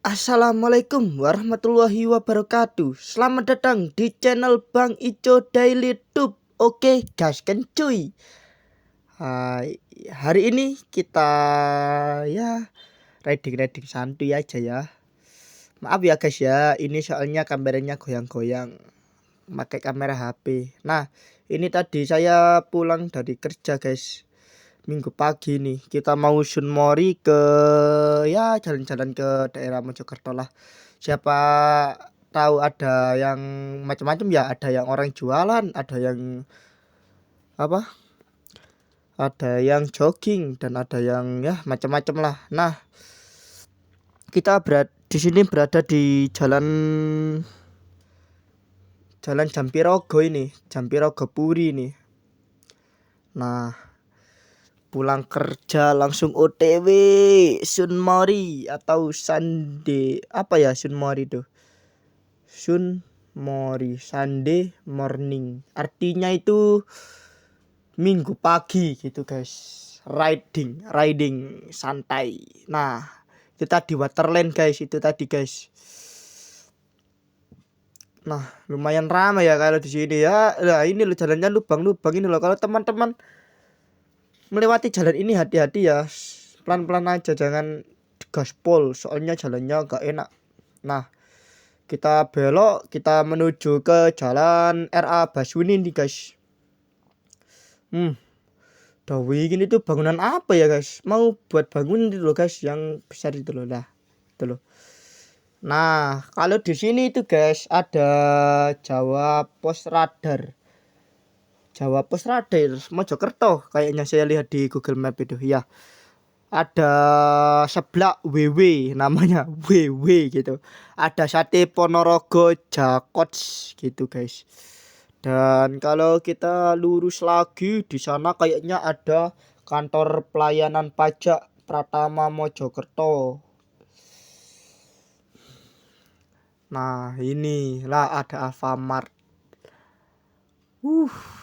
Assalamualaikum warahmatullahi wabarakatuh. Selamat datang di channel Bang Ico Daily Tube. Oke, gaskan cuy. Hari ini kita ya riding santuy aja ya. Maaf ya guys ya, ini soalnya kameranya goyang-goyang. Pakai kamera HP. Nah, ini tadi saya pulang dari kerja guys. Minggu pagi nih kita mau Sunmori ke ya jalan-jalan ke daerah Mojokerto lah. Siapa tahu ada yang macam-macam ya, ada yang orang jualan, ada yang apa? Ada yang jogging dan ada yang ya macam-macam lah. Nah, kita di sini berada di Jalan Jampirogo ini, Jampirogo Puri ini. Nah, pulang kerja langsung OTW Sunmori atau Sunday apa ya Sunmori tuh Sunmori Sunday morning artinya itu minggu pagi gitu guys, riding santai. Nah itu tadi Waterland guys, itu tadi guys. Nah lumayan ramai ya kalau di sini ya. Nah ini loh jalannya lubang-lubang ini loh. Kalau teman-teman melewati jalan ini hati-hati ya, pelan-pelan aja, jangan gaspol soalnya jalannya gak enak. Nah kita belok, kita menuju ke jalan RA Basuni nih guys. Dawi gini tuh bangunan apa ya guys, mau buat bangun itu loh guys, yang besar itu loh lah itu loh. Nah kalau di sini itu guys ada Jawa Pos Radar Mojokerto kayaknya, saya lihat di Google Map itu ya. Ada seblak WW namanya WW gitu. Ada sate Ponorogo Jakots gitu guys. Dan kalau kita lurus lagi di sana kayaknya ada kantor pelayanan pajak Pratama Mojokerto. Nah ini lah ada Alfamart.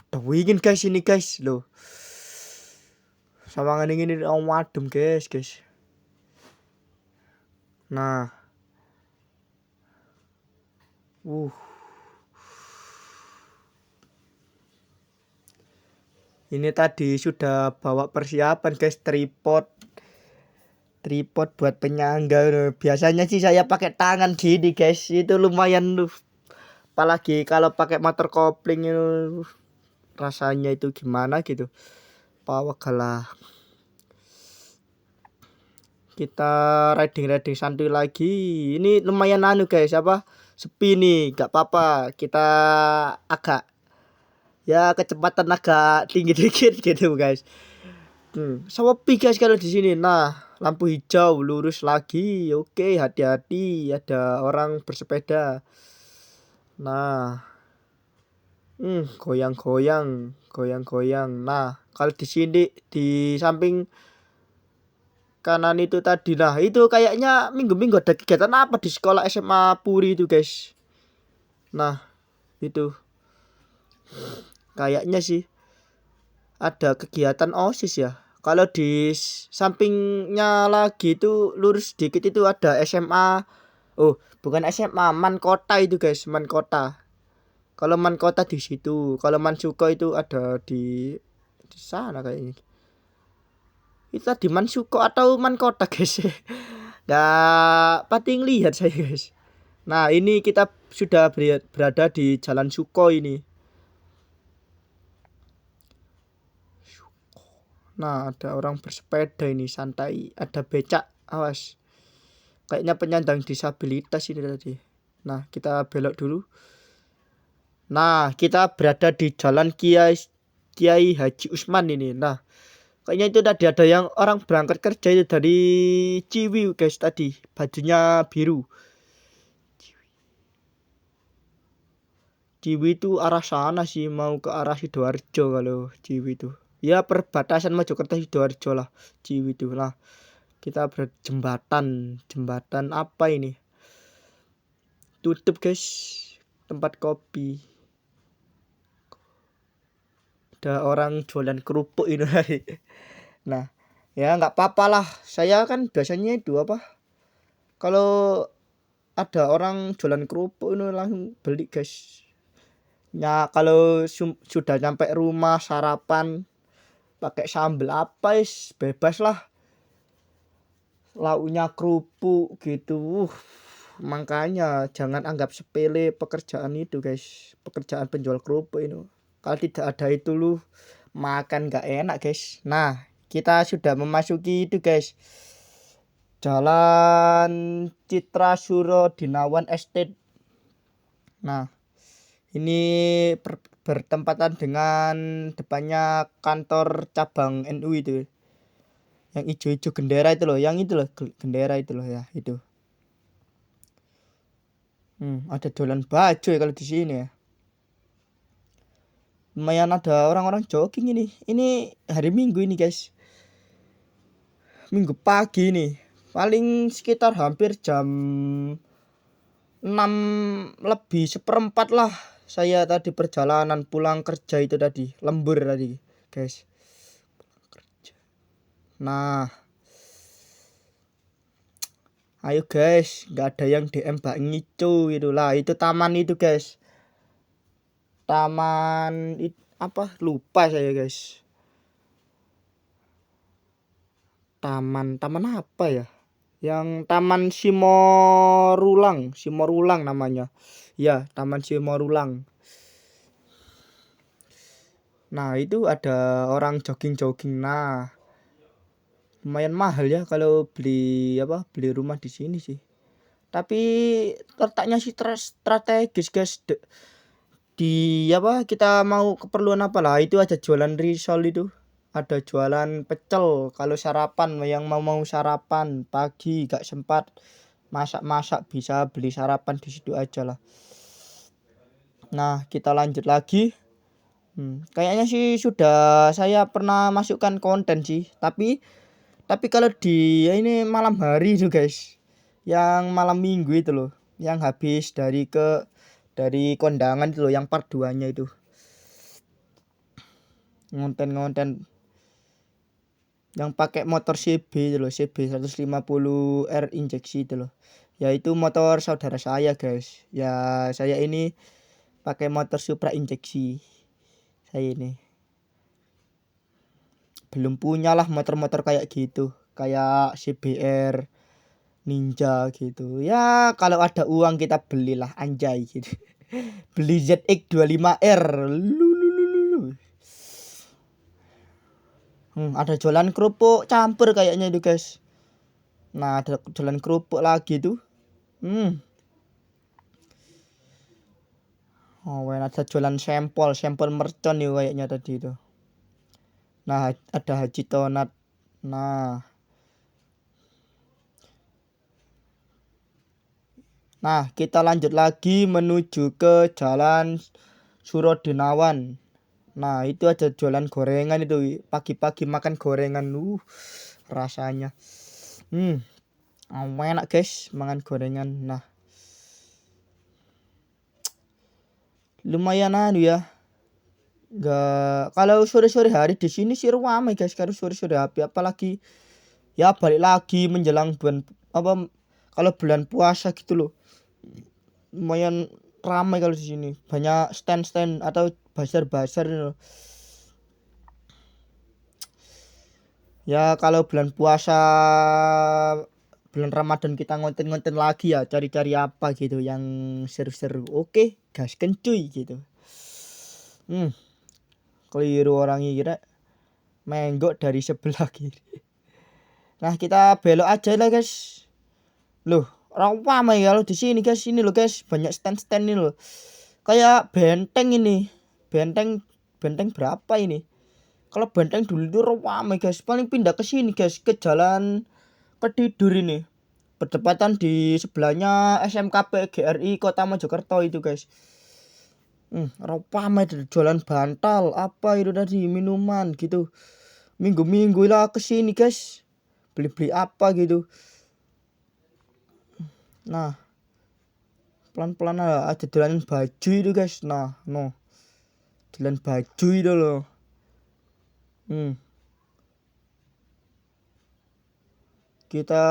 Dingin guys ini guys loh. Sama ini wadem guys. Nah, ini tadi sudah bawa persiapan guys, tripod buat penyangga. Biasanya sih saya pakai tangan gini guys, itu lumayan loh. Apalagi kalau pakai motor kopling itu rasanya itu gimana gitu. Pawagalah. Kita riding santuy lagi. Ini lumayan guys, sepi nih, gak apa-apa. Kita agak ya kecepatan agak tinggi dikit gitu guys. Sepi guys kalau di sini. Nah, lampu hijau lurus lagi. Oke, hati-hati, ada orang bersepeda. Nah, goyang-goyang. Nah, kalau di sini di samping kanan itu tadi, nah itu kayaknya minggu-minggu ada kegiatan apa di sekolah SMA Puri itu guys. Nah itu kayaknya sih ada kegiatan OSIS ya. Kalau di sampingnya lagi itu lurus sedikit itu ada SMA. Oh bukan SMA, Man Kota itu guys, Man Kota. Kalau Man Kota di situ, kalau Man Suko itu ada di sana kayaknya. Itu tadi Man Suko atau Man Kota guys. Gak pating lihat saya guys. Nah ini kita sudah berada di Jalan Suko ini. Nah ada orang bersepeda ini santai. Ada becak, awas. Kayaknya penyandang disabilitas ini tadi. Nah kita belok dulu. Nah kita berada di Jalan Kiai Haji Usman ini. Nah kayaknya itu tadi ada yang orang berangkat kerja itu dari Ciwi guys tadi. Bajunya biru. Ciwi itu arah sana sih, mau ke arah Sidoarjo kalau Ciwi itu. Ya perbatasan Mojokerto Sidoarjo lah Ciwi itu lah. Kita jembatan apa ini? Tutup guys, tempat kopi. Ada orang jualan kerupuk ini. Nah, ya nggak apa-apa lah. Saya kan biasanya itu Kalau ada orang jualan kerupuk itu langsung beli guys. Ya kalau sudah sampai rumah sarapan pakai sambal apa bebas lah, lauknya kerupuk gitu. Makanya jangan anggap sepele pekerjaan itu guys, pekerjaan penjual kerupuk itu. Kalau tidak ada itu lu makan gak enak guys. Nah kita sudah memasuki itu guys, Jalan Citra Suro Dinawan Estate. Nah ini bertempatan dengan depannya kantor cabang NU itu, yang ijo-ijo gendera itu loh, yang itu loh gendera itu loh ya itu. Ada jualan baju ya kalau di sini ya. Lumayan ada orang-orang jogging ini. Ini hari Minggu ini guys. Minggu pagi nih. Paling sekitar hampir jam 6 lebih seperempat lah. Saya tadi perjalanan pulang kerja itu tadi. Lembur tadi guys. Nah. Ayo guys, nggak ada yang DM Mbak Ngicu gitu lah. Itu taman itu guys. Taman apa? Lupa saya guys. Taman apa ya? Yang Taman Simorulang namanya. Ya, Taman Simorulang. Nah, itu ada orang jogging-jogging. Nah, lumayan mahal ya kalau beli rumah di sini sih. Tapi letaknya sih strategis guys. Kita mau keperluan apa lah, itu aja jualan risol itu. Ada jualan pecel kalau sarapan, yang mau sarapan pagi gak sempat masak bisa beli sarapan di situ aja lah. Nah kita lanjut lagi. Kayaknya sih sudah saya pernah masukkan konten sih, tapi kalau di ini malam hari itu guys, yang malam minggu itu loh, yang habis dari kondangan itu loh, yang part 2 nya itu, ngonten yang pakai motor CB itu loh, CB 150R injeksi itu loh. Ya itu motor saudara saya guys. Ya saya ini pakai motor Supra injeksi. Saya ini belum punya lah motor-motor kayak gitu, kayak CBR Ninja gitu. Ya kalau ada uang kita belilah, anjay gitu. Beli ZX 25R. Ada jualan kerupuk campur kayaknya itu guys. Nah ada jualan kerupuk lagi tuh. Oh, ada jualan sampel mercon nih kayaknya tadi itu. Nah ada Haji Tonat. Nah kita lanjut lagi menuju ke Jalan Surodinawan. Nah itu ada jualan gorengan itu, pagi-pagi makan gorengan, rasanya enak guys makan gorengan. Nah lumayan ya, nggak, kalau sore-sore hari di sini sih ramai guys. Kalau sore-sore hari apalagi ya balik lagi menjelang kalau bulan puasa gitu loh, lumayan ramai kalau di sini. Banyak stand atau bazar gitu. Ya kalau bulan puasa, bulan Ramadan kita ngonten lagi ya, cari-cari apa gitu yang seru-seru. Oke, gas kencuy gitu. Keliru orang kira menggok dari sebelah kiri. Nah kita belok aja lah guys. Loh, ramai ya lo di sini guys. Ini lo guys, banyak stand ini lo. Kayak benteng ini. Benteng berapa ini? Kalau benteng dulu itu ramai guys. Paling pindah ke sini guys, ke Jalan Ketidur ini. Bertepatan di sebelahnya SMKP GRI Kota Mojokerto itu guys. Ramai jualan bantal apa itu tadi, minuman gitu. Minggu lah kesini guys, beli apa gitu. Nah pelan-pelan ada jualan baju itu guys. Jualan baju itu loh. Kita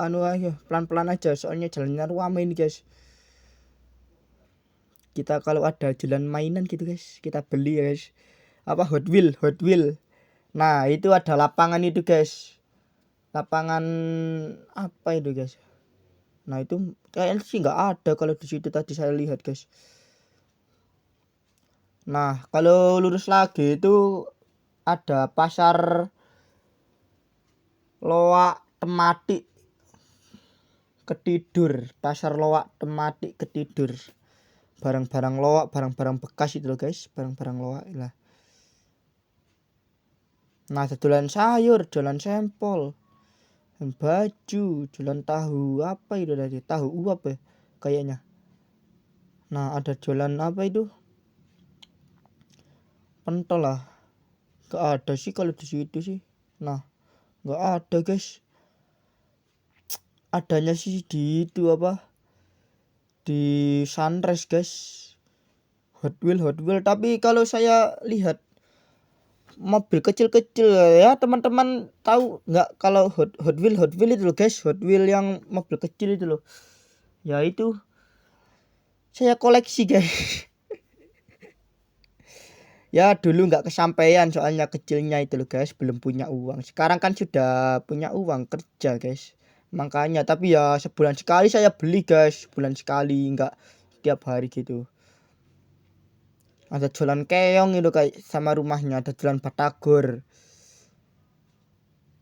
anu aja, pelan-pelan aja soalnya jalannya ramai ini guys. Kita kalau ada jalan mainan gitu guys, kita beli ya guys. Apa Hot Wheel. Nah, itu ada lapangan itu guys. Lapangan apa itu guys? Nah, itu kayaknya sih nggak ada kalau di situ tadi saya lihat guys. Nah, kalau lurus lagi itu ada pasar Loak Tematik Ketidur, pasar Loak Tematik Ketidur. Barang-barang loak, barang-barang bekas itu loh guys, barang-barang loak lah. Nah, jualan sayur, jualan sempol, baju, jualan tahu apa itu tadi, tahu uap ya kayaknya. Nah, ada jualan apa itu, pentol lah. Gak ada sih kalau di situ sih. Nah, gak ada guys. Adanya sih di itu apa, di Sunrise guys, Hot Wheel. Tapi kalau saya lihat mobil kecil-kecil ya, teman-teman tahu nggak kalau Hot Wheel itu loh guys, Hot Wheel yang mobil kecil itu loh ya, itu saya koleksi guys. Ya dulu nggak kesampaian soalnya kecilnya itu loh guys, belum punya uang. Sekarang kan sudah punya uang kerja guys, makanya. Tapi ya sebulan sekali saya beli guys, sebulan sekali, nggak tiap hari gitu. Ada jualan keong itu kayak sama rumahnya, ada jualan batagor,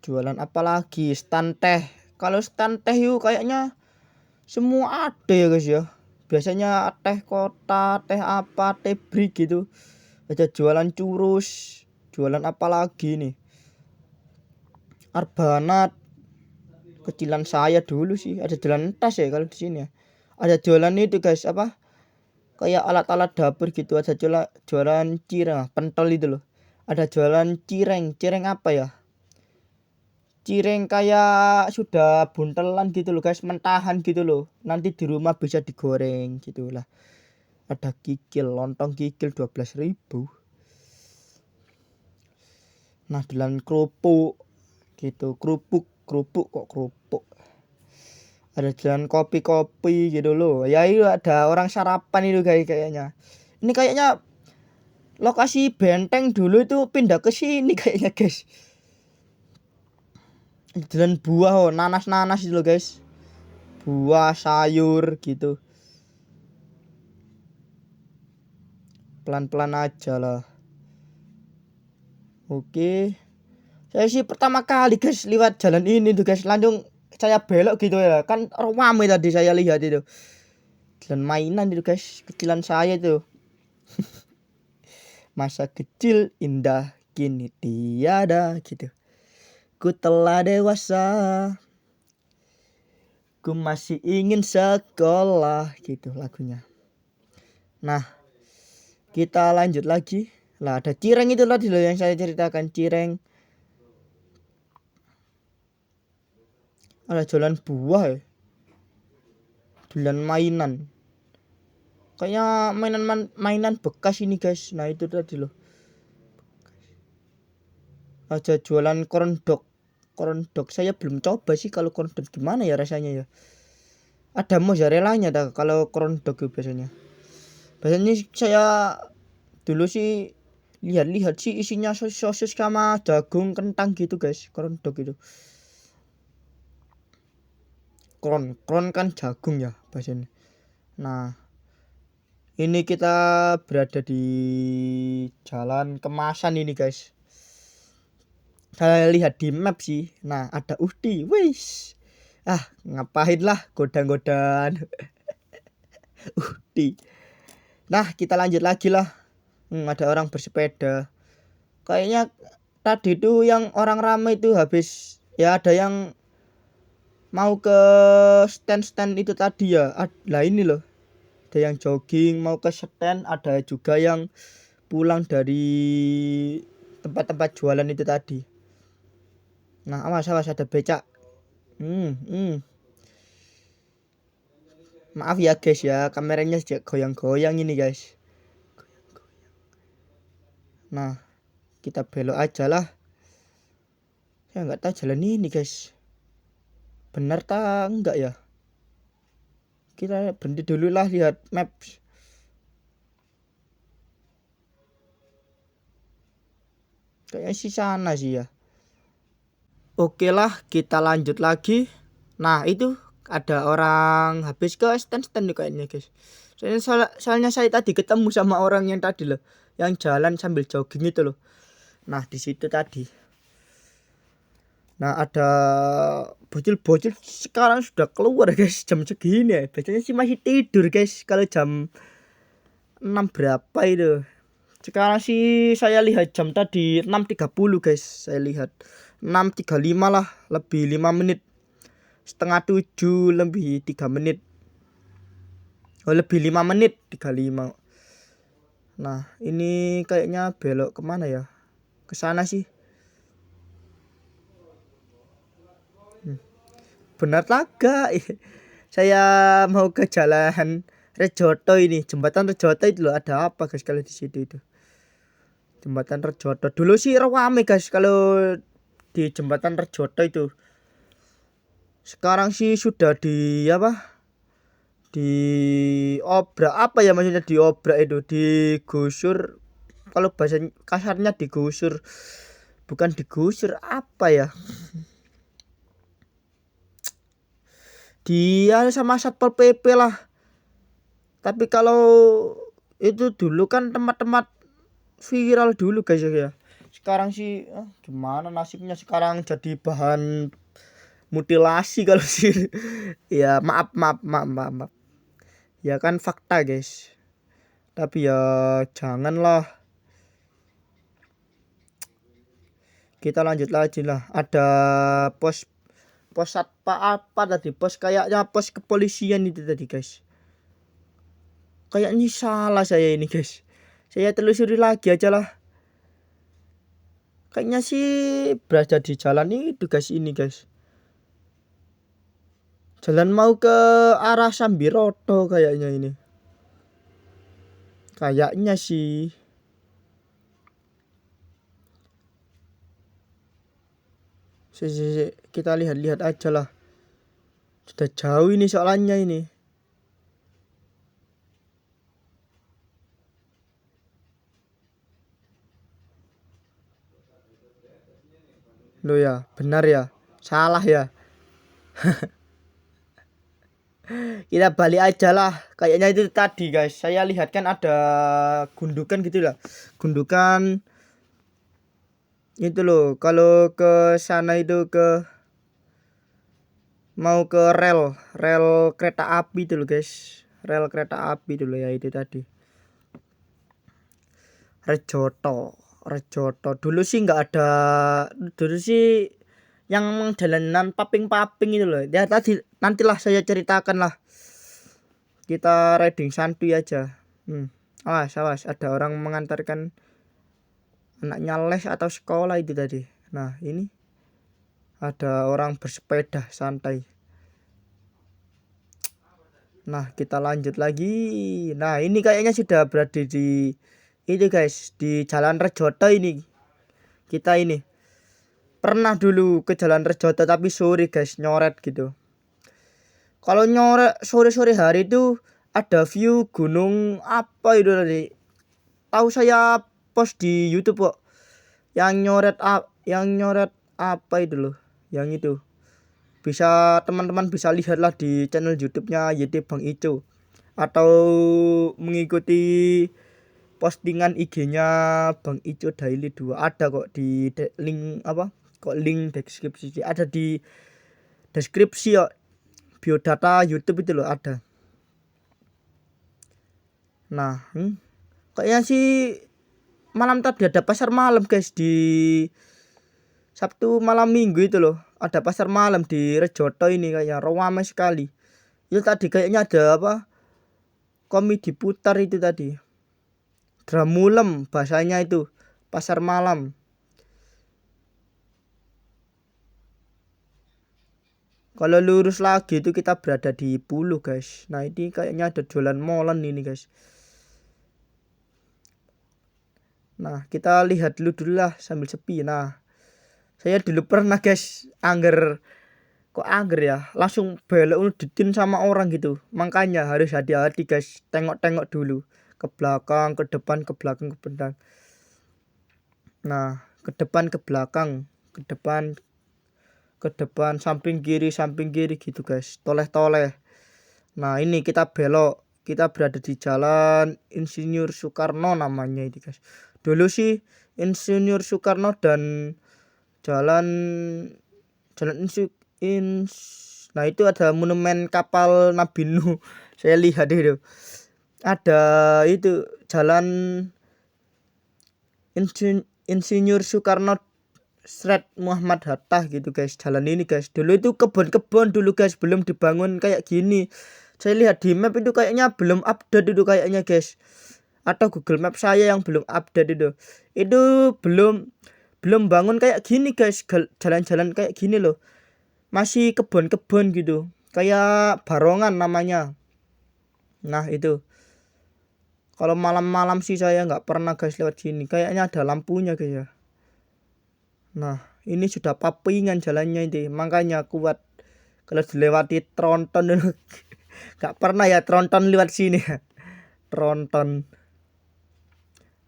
jualan apa lagi, stand teh. Kalau stand teh yuk kayaknya semua ada ya guys ya. Biasanya teh kota, teh apa, teh brik gitu. Ada jualan curus, jualan apa lagi nih, Arbanat. Kecilan saya dulu sih ada jualan tas ya kalau di sini ya. Ada jualan itu guys apa, kayak alat-alat dapur gitu. Ada jualan cireng, pentol itu loh. Ada jualan cireng apa ya, cireng kayak sudah buntelan gitu loh guys, mentahan gitu loh, nanti di rumah bisa digoreng gitu lah. Ada kikil, lontong kikil 12.000. Nah, jualan kerupuk gitu, kerupuk kok kerupuk. Ada jualan kopi gitu loh ya. Itu ada orang sarapan itu guys kayaknya. Ini kayaknya lokasi benteng dulu itu pindah ke sini kayaknya guys. Jualan buah, nanas itu loh guys, buah sayur gitu. Pelan-pelan aja lah. Oke, saya sih pertama kali guys lewat jalan ini tuh guys, langsung saya belok gitu ya kan, ramai tadi saya lihat itu jalan mainan itu guys, kecilan saya itu. Masa kecil indah kini tiada gitu, ku telah dewasa, ku masih ingin sekolah gitu lagunya. Nah, kita lanjut lagi lah. Ada cireng itu tadi loh yang saya ceritakan, cireng. Ada jualan buah ya, jualan mainan, kayaknya mainan bekas ini guys. Nah, itu tadi loh. Ada jualan corn dog saya belum coba sih kalau corn dog gimana ya rasanya ya. Ada mozzarellanya dah kalau corn dog biasanya saya dulu sih lihat sih isinya sosis sama jagung kentang gitu guys, corn dog itu. Kron kan jagung ya bahasanya. Nah, ini kita berada di jalan kemasan ini guys. Saya lihat di map sih. Nah, ada Uhti. Wis. Ngapain lah godaan Uhti. Nah, kita lanjut lagi lah. Ada orang bersepeda. Kayaknya tadi tuh yang orang ramai itu habis ya, ada yang mau ke stand itu tadi ya. Lah ini loh. Ada yang jogging mau ke stand, ada juga yang pulang dari tempat-tempat jualan itu tadi. Nah, awas ada becak. Maaf ya guys ya, kameranya goyang-goyang ini guys. Nah, kita belok aja lah. Saya nggak tahu jalan ini guys. Benar tak enggak ya? Kita berhenti dulu lah, lihat maps. Kayaknya sih sana sih ya. Oke lah, kita lanjut lagi. Nah itu ada orang habis ke stand-stand nih kayaknya guys. Soalnya saya tadi ketemu sama orang yang tadi loh, yang jalan sambil jogging itu loh. Nah di situ tadi. Nah ada bocil-bocil sekarang sudah keluar guys, jam segini ya. Biasanya sih masih tidur guys kalau jam 6 berapa itu. Sekarang sih saya lihat jam tadi 6.30 guys. Saya lihat 6.35 lah, lebih 5 menit. Setengah 7 lebih 3 menit. Oh lebih 5 menit 35. Nah ini kayaknya belok kemana ya? Ke sana sih. Benar laga. Saya mau ke jalan Rejoto ini. Jembatan Rejoto itu loh, ada apa guys kalau di situ itu? Jembatan Rejoto. Dulu sih rame guys kalau di jembatan Rejoto itu. Sekarang sih sudah di apa? Di obrak apa ya, maksudnya di obrak itu, digusur. Kalau bahasa kasarnya digusur, bukan digusur, apa ya? Dia sama Satpol PP lah. Tapi kalau itu dulu kan tempat-tempat viral dulu guys ya. Sekarang sih gimana nasibnya, sekarang jadi bahan mutilasi kalau sih. Ya maaf. Ya kan fakta guys. Tapi ya janganlah. Kita lanjut lagi lah. Ada pos pos apa tadi? Pos kayaknya pos kepolisian itu tadi guys. Kayaknya salah saya ini guys. Saya telusuri lagi aja lah. Kayaknya sih berada di jalan itu guys, ini guys. Jalan mau ke arah Sambiroto kayaknya ini. Kayaknya sih. Kita lihat-lihat aja lah. Sudah jauh ini soalnya ini. Loh ya, benar ya. Salah ya. Kita balik aja lah. Kayaknya itu tadi guys. Saya lihat kan ada gundukan gitu lah. Gundukan itu loh. Kalau ke sana itu mau ke rel kereta api itu loh guys. Rel kereta api itu loh ya, itu tadi. Rejoto. Dulu sih nggak ada. Dulu sih yang jalanan paping-paping itu loh. Ya tadi nantilah saya ceritakan lah. Kita riding santuy aja. Awas ada orang mengantarkan anaknya les atau sekolah itu tadi. Nah ini ada orang bersepeda santai. Nah kita lanjut lagi. Nah ini kayaknya sudah berada di ini guys, di Jalan Rejoto ini. Kita ini pernah dulu ke Jalan Rejoto tapi sore guys, nyoret gitu. Kalau nyoret sore-sore hari itu ada view gunung apa itu tadi. Tahu saya post di YouTube kok. Yang nyoret apa itu loh. Yang itu. Bisa teman-teman bisa lihatlah di channel YouTube-nya YT Bang Ico, atau mengikuti postingan IG-nya Bang Ico Daily 2. Ada kok di link apa? Kok link deskripsi ada di deskripsi ya. Biodata YouTube itu loh ada. Nah, kayaknya sih malam tadi ada pasar malam guys di Sabtu malam Minggu itu loh. Ada pasar malam di Rejoto ini, kayaknya ramai sekali. Itu tadi kayaknya ada apa? Komedi putar itu tadi. Dramulem bahasanya itu. Pasar malam. Kalau lurus lagi itu kita berada di Pulu guys. Nah ini kayaknya ada jualan molen ini guys. Nah kita lihat dulu lah sambil sepi. Nah saya dulu pernah guys angger kok angger ya, langsung belok ditin sama orang gitu. Makanya harus hati-hati guys, tengok-tengok dulu ke belakang, ke depan, ke belakang, ke belakang. Nah, ke depan, ke belakang, ke depan, ke depan, samping kiri gitu guys, toleh-toleh. Nah, ini kita belok, kita berada di jalan Insinyur Soekarno namanya ini guys. Dulu sih Insinyur Soekarno dan jalan jalan nah itu ada monumen kapal Nabi Nuh. Saya lihat itu ada itu jalan Insinyur Soekarno Strait Muhammad Hatta gitu guys, jalan ini guys. Dulu itu kebun-kebun dulu guys, belum dibangun kayak gini. Saya lihat di map itu kayaknya belum update itu kayaknya guys, atau Google Map saya yang belum update itu belum bangun kayak gini guys, jalan-jalan kayak gini loh, masih kebun-kebun gitu, kayak Barongan namanya. Nah itu kalau malam-malam sih saya nggak pernah guys lewat sini, kayaknya ada lampunya guys ya. Nah ini sudah papingan jalannya ini, makanya kuat kalau dilewati tronton dulu. Gak pernah ya tronton lewat sini ya, tronton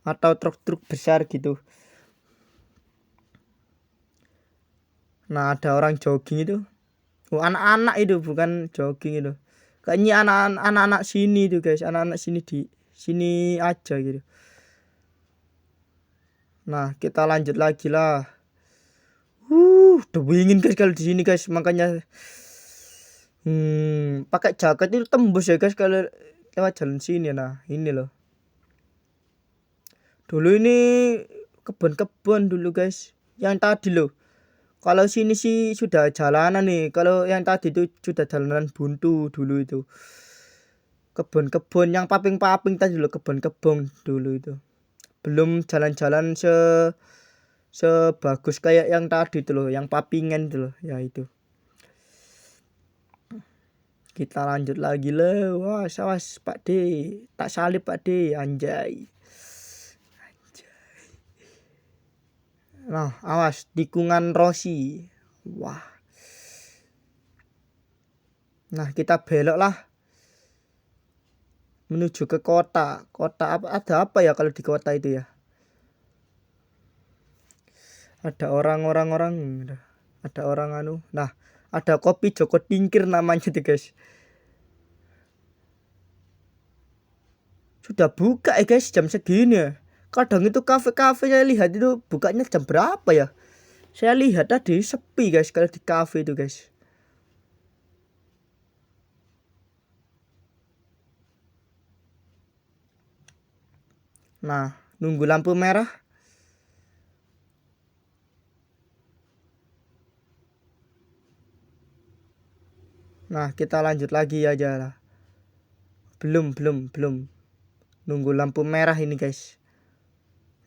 atau truk-truk besar gitu. Nah ada orang jogging itu, anak-anak itu bukan jogging itu, kayaknya anak-anak sini itu guys, anak-anak sini di sini aja gitu. Nah kita lanjut lagi lah. Udah dingin guys kalau di sini guys, makanya pakai jaket itu tembus ya guys kalau lewat jalan sini. Nah ini loh, dulu ini kebun-kebun dulu guys, yang tadi loh. Kalau sini sih sudah jalanan nih, kalau yang tadi itu sudah jalanan buntu dulu itu. Kebun-kebun yang paping-paping tadi loh, kebun-kebun dulu itu. Belum jalan-jalan sebagus kayak yang tadi itu loh, yang papingan itu loh, ya itu. Kita lanjut lagi loh. Wah, awas Pak D, tak salib Pak D, anjay. Nah, awas tikungan Rossi. Wah. Nah, kita belok lah menuju ke kota. Kota apa, ada apa ya kalau di kota itu ya? Ada orang-orang, ada orang anu. Nah, ada kopi Joko Tingkir namanya tuh guys. Sudah buka ya guys jam segini ya. Kadang itu kafe-kafe saya lihat itu bukanya jam berapa ya? Saya lihat tadi sepi guys kalau di kafe itu guys. Nah, nunggu lampu merah. Nah, kita lanjut lagi aja lah. Belum. Nunggu lampu merah ini guys.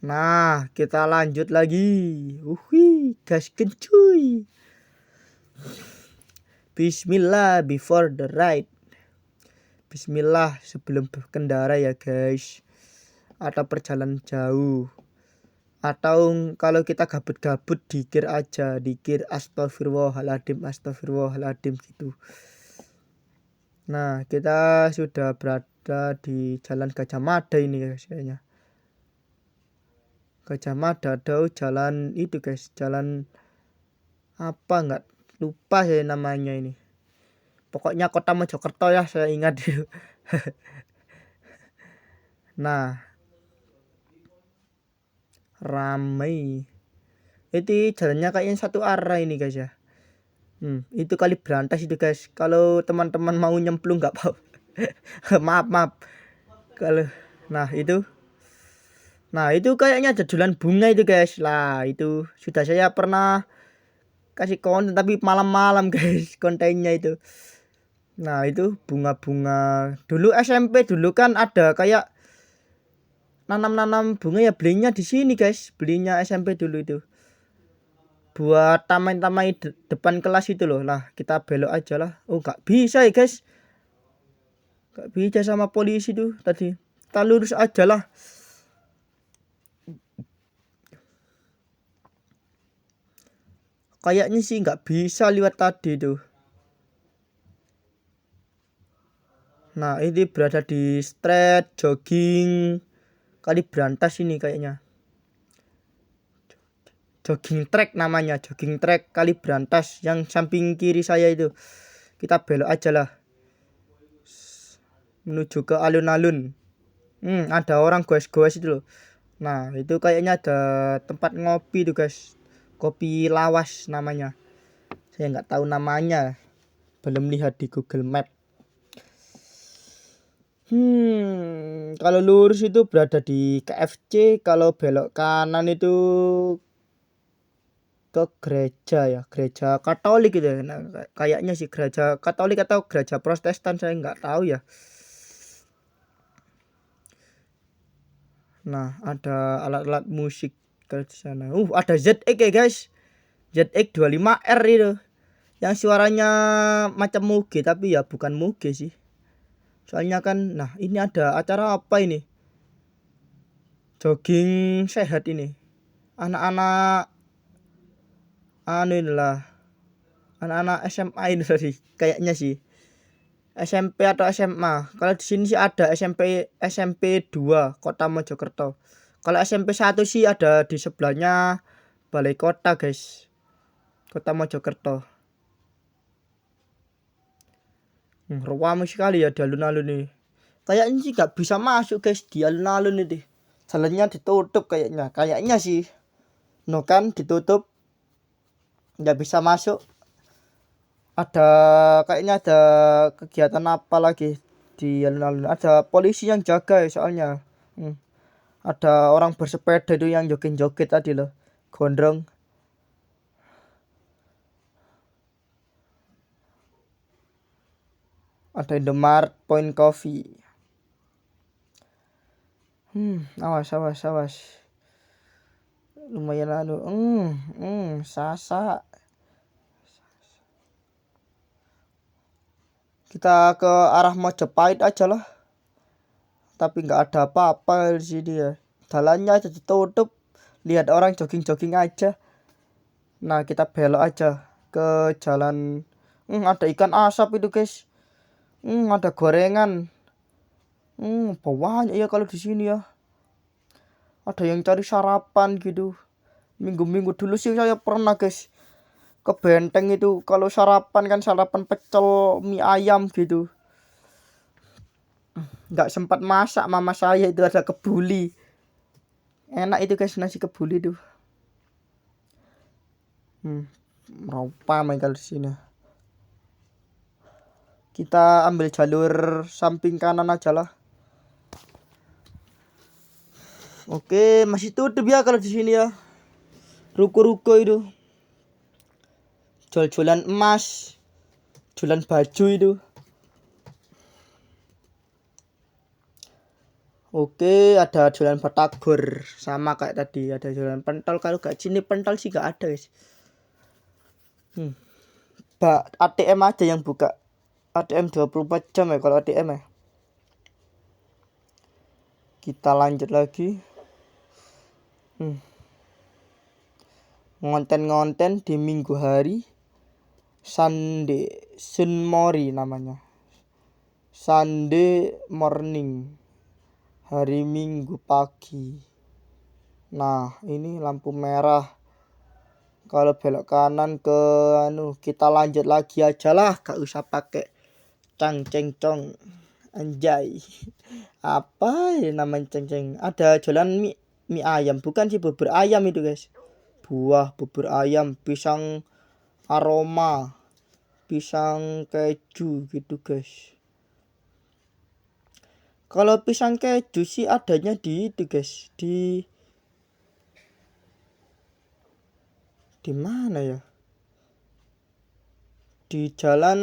Nah, kita lanjut lagi. Gas kencuy. Bismillah before the ride. Bismillah sebelum berkendara ya guys. Atau perjalanan jauh. Atau kalau kita gabut-gabut dikir aja, dikir astagfirullahaladzim gitu. Nah kita sudah berada di jalan Gajah Mada ini guys kayaknya. Gajah Mada atau jalan itu guys, jalan apa nggak lupa saya namanya ini. Pokoknya kota Mojokerto ya saya ingat itu. Nah ramai. Itu jalannya kayaknya satu arah ini guys ya. Itu kali berantas itu guys. Kalau teman-teman mau nyemplung nggak apa. maaf. Kalau nah itu kayaknya jadulan bunga itu guys. Lah itu sudah saya pernah kasih konten tapi malam-malam guys kontennya itu. Nah itu bunga-bunga. Dulu SMP dulu kan ada kayak nanam-nanam bunga ya, belinya di sini guys. Belinya SMP dulu itu. Buat taman-taman depan kelas itu loh. Lah kita belok aja lah. Oh nggak bisa ya guys. Nggak bisa sama polisi tuh tadi. Kita lurus aja lah. Kayaknya sih nggak bisa lewat tadi tuh. Nah, ini berada di street jogging Kali Brantas ini kayaknya. Jogging track namanya, jogging track Kali Brantas yang samping kiri saya itu. Kita belok aja lah menuju ke alun-alun. Ada orang goes-goes itu loh. Nah, itu kayaknya ada tempat ngopi tuh guys. Kopi Lawas namanya. Saya nggak tahu namanya. Belum lihat di Google Map. Kalau lurus itu berada di KFC, kalau belok kanan itu ke gereja ya, gereja Katolik gitu ya. Nah, kayaknya sih gereja Katolik atau gereja Protestan, saya nggak tahu ya. Nah, ada alat-alat musik ke sana. Ada ZX ya guys. ZX 25R itu. Yang suaranya macam Muge tapi ya bukan Muge sih. Soalnya kan, nah ini ada acara apa ini? Jogging sehat ini. Anak-anak inilah. Anak-anak SMA ini tadi kayaknya sih. SMP atau SMA. Kalau di sini sih ada SMP 2 Kota Mojokerto. Kalau SMP 1 sih ada di sebelahnya Balai Kota, guys. Kota Mojokerto. Ramai sekali ya di alun-alun ini. Kayaknya sih gak bisa masuk guys di alun-alun ini. Jalannya ditutup kayaknya. Kayaknya sih. No kan ditutup. Gak bisa masuk. Kayaknya ada kegiatan apa lagi di alun-alun. Ada polisi yang jaga ya soalnya. Ada orang bersepeda itu yang joget-joget tadi loh. Gondrong. Ada Indomaret Point Coffee. Awas. Lumayan sasa. Kita ke arah Majapahit aja lah. Tapi nggak ada apa-apa di sini ya. Jalannya aja ditutup. Lihat orang jogging-jogging aja. Nah, kita belok aja ke jalan. Ada ikan asap itu guys. Ada gorengan. Banyak ya kalau di sini ya. Ada yang cari sarapan gitu. Minggu-minggu dulu sih saya pernah guys ke Benteng itu. Kalau sarapan kan sarapan pecel mie ayam gitu. Nggak sempat masak mama saya, itu ada kebuli. Enak itu guys nasi kebuli tuh. Ramai kalau di sini. Kita ambil jalur samping kanan aja lah. Oke, masih tutup ya kalau di sini ya. Ruko-ruko itu. Jual-jualan emas, jualan baju itu. Oke, ada jualan batagor sama kayak tadi, ada jualan pentol. Kalau gak sini pentol sih gak ada guys. ATM aja yang buka. ATM 24 jam ya kalau ATM ya. Kita lanjut lagi. Ngonten-ngonten di minggu hari. Sunmori namanya. Sunday morning. Hari Minggu pagi. Nah, ini lampu merah. Kalau belok kanan ke kita lanjut lagi aja lah, gak usah pakai cang-ceng-cong. Anjay. Apa ya namanya ceng-ceng? Ada jualan mie ayam, bukan sih bubur ayam itu guys. Buah bubur ayam, pisang aroma, pisang keju gitu guys. Kalau pisang keju sih adanya di itu guys, di mana ya? Di jalan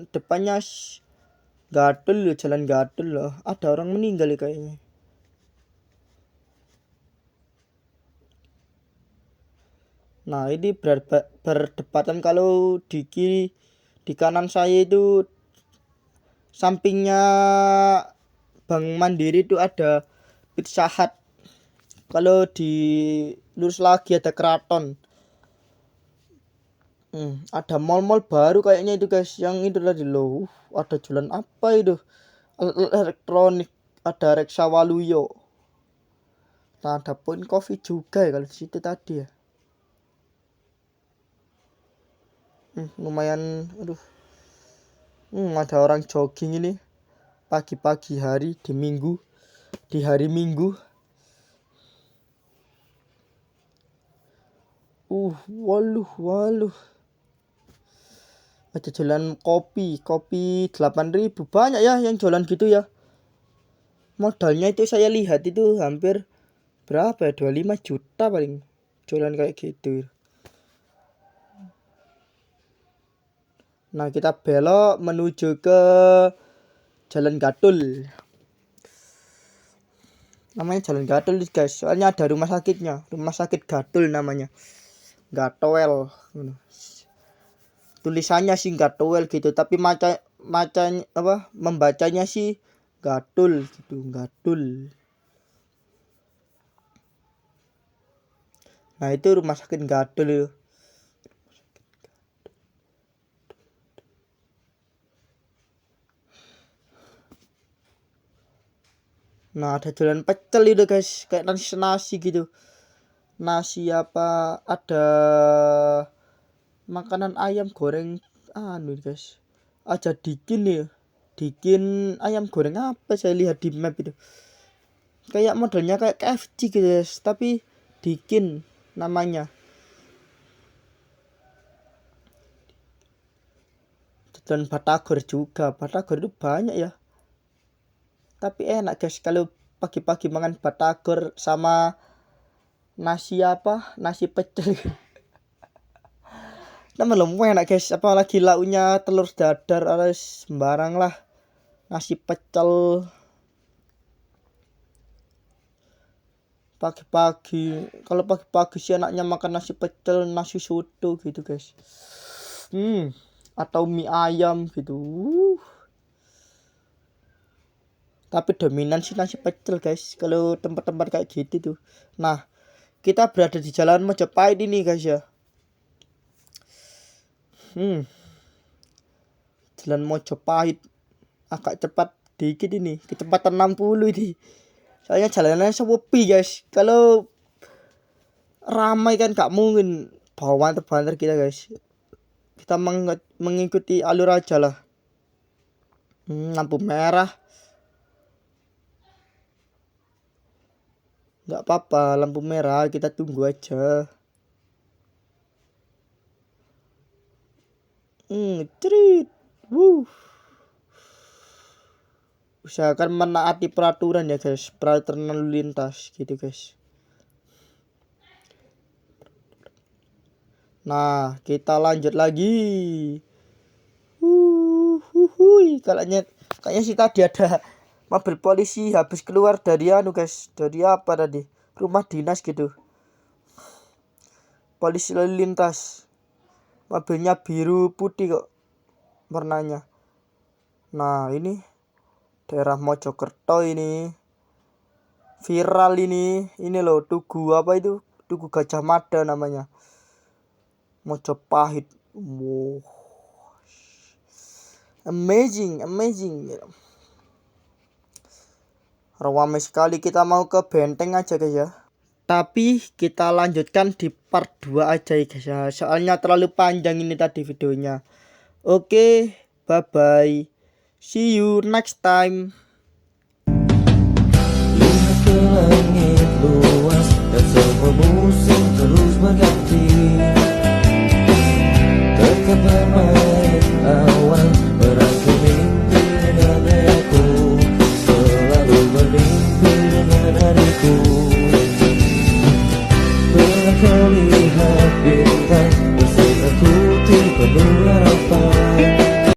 depannya Gadul, jalan Gadul loh. Ada orang meninggal ya kayaknya. Nah, ini berdepatan. Kalau di kiri, di kanan saya itu sampingnya Bank Mandiri itu ada Pizza Hut. Kalau di lurus lagi ada Keraton. Ada mall-mall baru kayaknya itu guys. Yang itu tadi loh. Ada jualan apa itu? elektronik, ada Reksa Waluyo. Nah, ada Point Coffee juga ya kalau di situ tadi ya. Lumayan, aduh. Ada orang jogging ini pagi-pagi hari di hari Minggu. Waluh. Ada jualan kopi 8.000, banyak ya yang jualan gitu ya. Modalnya itu saya lihat itu hampir berapa ya, 25 juta paling jualan kayak gitu. Nah, kita belok menuju ke Jalan Gatul. Namanya Jalan Gatul guys, soalnya ada rumah sakitnya, Rumah Sakit Gatul namanya. Gatowel. Tulisannya sih Gatowel gitu, tapi membacanya sih Gatul gitu, Gatul. Nah, itu Rumah Sakit Gatul itu. Nah, ada jualan pecel itu guys, kayak nasi gitu. Nasi apa, ada makanan ayam goreng guys. Aja Dikin ya. Dikin ayam goreng apa saya lihat di map itu. Kayak modelnya kayak KFC gitu guys, tapi Dikin namanya. Dan batagor juga. Batagor itu banyak ya. Tapi enak guys kalau pagi-pagi makan batagor sama nasi pecel. Nama enak guys, apalagi lauknya telur dadar harus sembarang lah. Nasi pecel pagi-pagi. Kalau pagi-pagi sih enaknya makan nasi pecel, nasi soto gitu guys. Atau mie ayam gitu. Tapi dominan sih nasi pecel guys kalau tempat-tempat kayak gitu tuh. Nah, kita berada di Jalan Mojopahit ini guys ya. Jalan Mojopahit agak cepat dikit ini, kecepatan 60 ini. Soalnya jalanannya sepi guys. Kalau ramai kan gak mungkin banter kita guys. Kita mengikuti alur aja lah. Lampu merah. Gak apa-apa, lampu merah kita tunggu aja. Cerit. Usahakan menaati peraturan ya guys, peraturan lalu lintas gitu guys. Nah, kita lanjut lagi. Kayaknya sih tadi ada mobil polisi habis keluar dari guys. Dari apa tadi? Rumah dinas gitu. Polisi lalu lintas. Mobilnya biru putih kok warnanya. Nah, ini daerah Mojokerto ini. Viral ini loh, Tugu apa itu? Tugu Gajah Mada namanya. Mojopahit. Wow. Amazing. Ramai sekali, kita mau ke benteng aja guys ya. Tapi kita lanjutkan di part 2 aja ya guys ya. Soalnya terlalu panjang ini tadi videonya. Oke, bye bye. See you next time. Lihat ke langit luas dan semua musim terus berganti. Tetap bermain awan, merangkai mimpi dengan aku. Selalu bermimpi dengan hariku. Pernah kau lihat bintang bersinar putih penuh